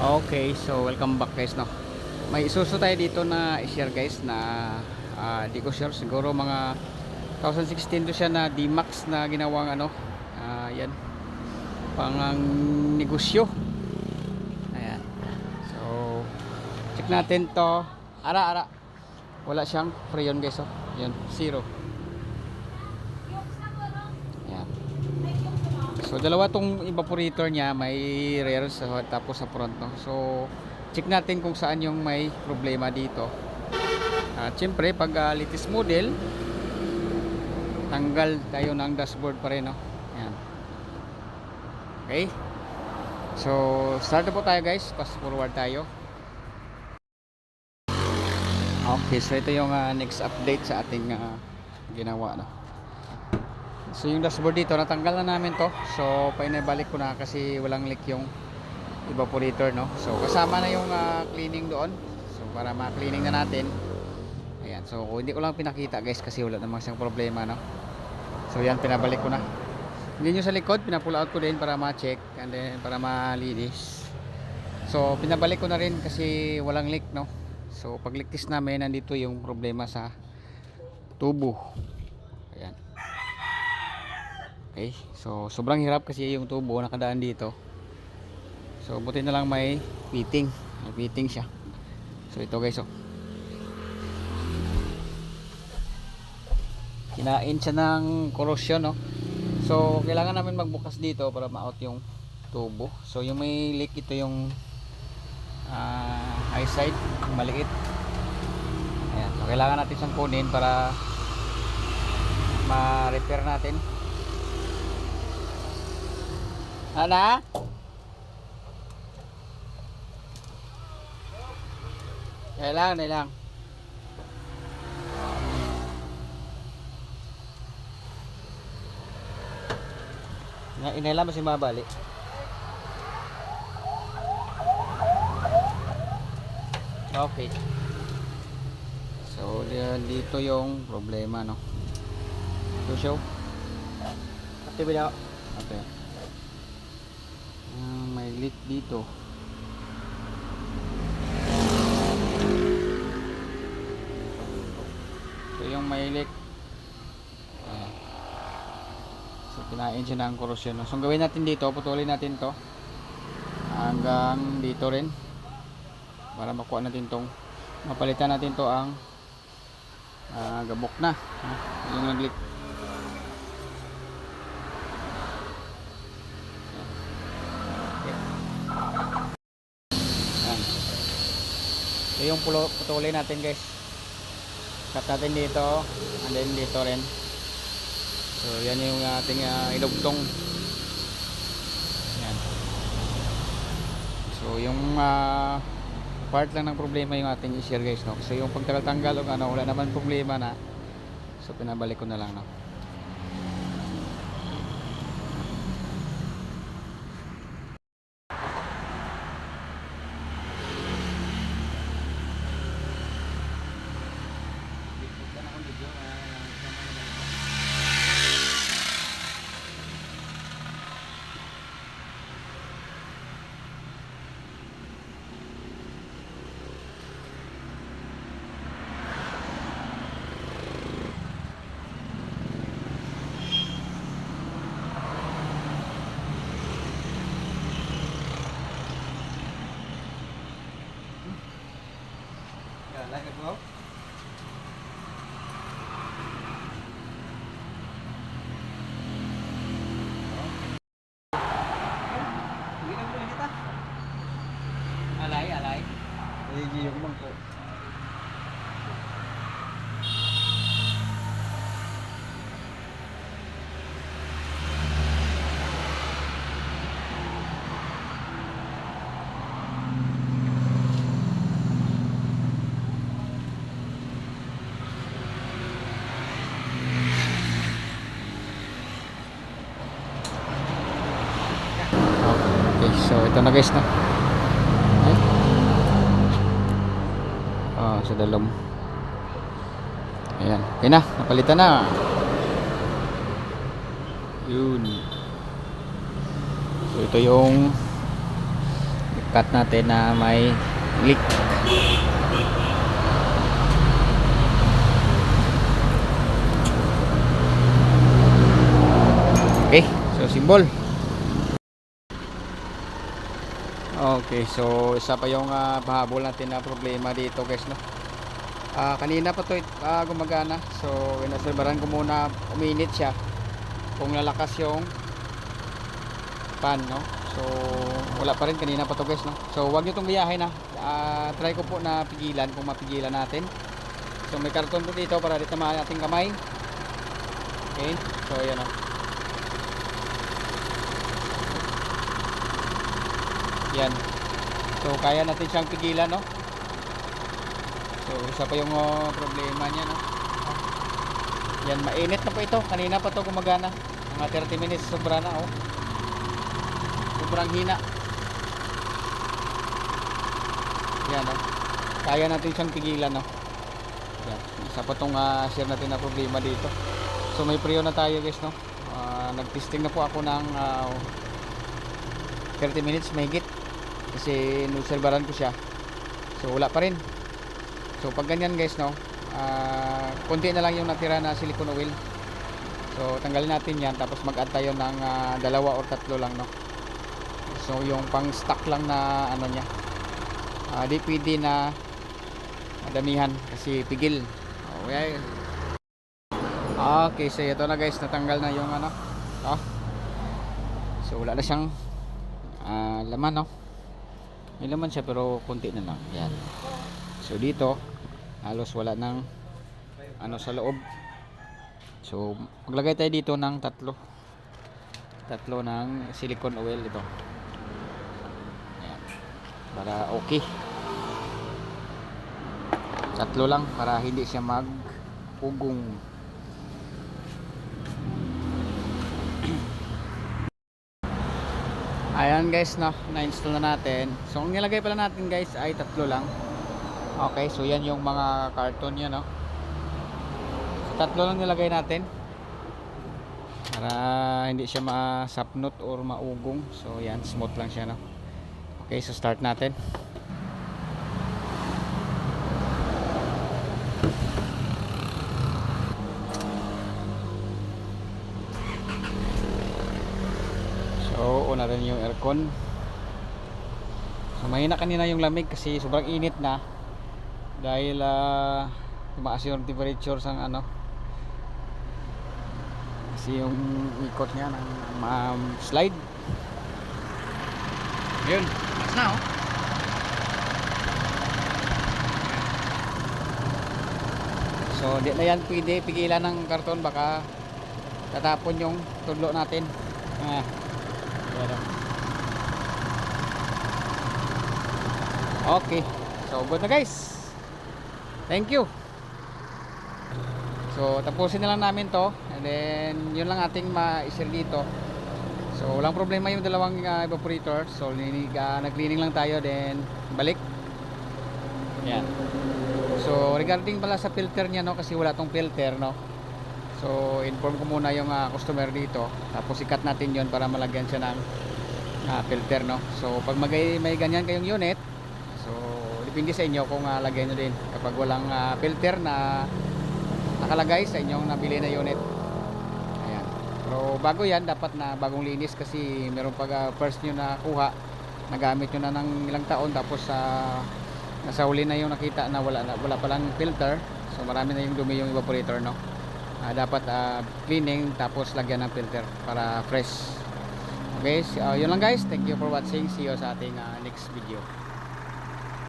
Okay, so welcome back guys, no. May isuso tayo dito na i-share guys na di ko sure, siguro mga 2016 to siya na D-Max na ginawang yan, pangang negosyo. Ayan. So, check natin to. Ara. Wala siyang freon guys, oh. Yan, zero. Ayan. So, dalawa tong evaporator niya, may rear tapos sa front, no. So, check natin kung saan yung may problema dito. At syempre pag latest model, tanggal tayo ng dashboard pa rin, no? Ayan. Okay, so start na po tayo guys, fast forward tayo. Okay, so ito yung next update sa ating ginawa, no? So yung dashboard dito, natanggal na namin to. So painabalik ko na kasi walang leak yung evaporator, no? So kasama na yung cleaning doon. So para ma-cleaning na natin. Ayan, so hindi ko lang pinakita guys kasi wala namang siyang problema, no? So yan, pinabalik ko na. Hindi nyo sa likod, pinapull out ko din para ma-check and then para malinis. So pinabalik ko na rin kasi walang leak, no? So pag leak test namin, nandito yung problema sa tubo. Ayan. Okay, so sobrang hirap kasi yung tubo nakadaan dito. So buti na lang may fitting. May fitting siya. So ito guys, oh. Kinain siya ng corrosion, no? So kailangan namin magbukas dito para ma-out yung tubo. So yung may leak, ito yung high side, maliit. Ayan. So kailangan natin siyang kunin para ma-repair natin. Ana? Kailangan. Inailan mo si mabali. Okay. So dito yung problema, no? So show. Ate ba daw? Okay. May leak dito. So yung may leak. So kinain siya ng corrosion, no? So gawin natin dito, putulin natin to hanggang dito rin para makuha natin tong, mapalitan natin to ang gabok na, yung nag-leak. Ayan. So yung putulin natin guys, cut natin dito and then dito rin. So yan yung ating ilugtong. Yan. So yung part lang ng problema yung ating i-share guys, no? So yung pagtanggal o wala naman problema na. So pinabalik ko na lang, no? Like it, bro? Alay. Hindi yung bangko. Okay, so ito na guys, no? Sa dalom. Ayan, okay na, napalitan na. Yun. So ito yung cut natin na may leak. Okay, so symbol. Okay, so isa pa yung pahabol natin na problema dito guys, no. Kanina pa to gumagana. So inaserbaran ko muna, uminit siya kung lalakas yung pan, no. So wala pa rin, kanina pa to guys, no. So wag nyo itong biyahe na. Try ko po na pigilan kung mapigilan natin. So may karton po dito para di tamaan ating kamay. Okay, so ayan, no. Yan. So kaya natin siyang pigilan, no. So isa pa yung problema niya, no. Yan, mainit na po ito. Kanina pa to gumagana. Mga 30 minutes sobra na, oh. Sobrang hina. Yan, no. Kaya natin siyang pigilan, no. Yan. Isa pa tong share natin na problema dito. So may preo na tayo guys, no. Nag-testing na po ako ng 30 minutes mahigit. Kasi inobserbaran ko siya. So wala pa rin. So pag ganyan guys, no, konti na lang yung natira na silicone oil. So tanggalin natin yan, tapos mag-add tayo ng 2 or 3 lang, no. So yung pang stock lang na ano niya, di pwede na damihan kasi pigil. Okay. Okay, so ito na guys, natanggal na yung ano. So wala na siyang laman, no. May laman siya pero konti na lang. Yan. So dito halos wala nang ano sa loob. So maglagay tayo dito ng tatlo ng silicone oil ito. Ayan. Para okay. 3 lang para hindi siya mag-ugong. Ayan guys, no, na-install na natin. So ang nilagay pala natin guys ay 3 lang. Okay, so yan yung mga karton niya, no. So 3 lang nilagay natin para hindi siya masapnot or maugong. So yan, smooth lang siya, no. Okay, so start natin. So una rin yung aircon. So mahina kanina yung lamig kasi sobrang init na dahil tumaas yung temperature sang ano, kasi yung ikot niya ng slide. Yun, mas na, oh. So di na yan pwede pigilan ng karton, baka tatapon yung tudlo natin. Okay, so good na guys. Thank you. So tapusin na lang namin to, and then yun lang ating ma-share dito. So walang problema yung dalawang evaporator. So nag-cleaning lang tayo, then balik. Yan. So regarding pala sa filter niya, no, kasi wala tong filter, no. So inform ko muna yung customer dito, tapos i-cut natin yon para malagyan siya ng filter, no. So pag may ganyan kayong unit, so depende sa inyo kung lagyan nyo din kapag walang filter na nakalagay sa inyong nabili na unit. Ayan. Pero bago yan, dapat na bagong linis kasi meron pag first nyo na kuha, nagamit nyo na ng ilang taon, tapos nasa huli na yung nakita na wala palang filter. So marami na yung dumi yung evaporator, no. Dapat cleaning tapos lagyan ng filter para fresh. Okay, so, yun lang guys, thank you for watching. See you sa ating next video.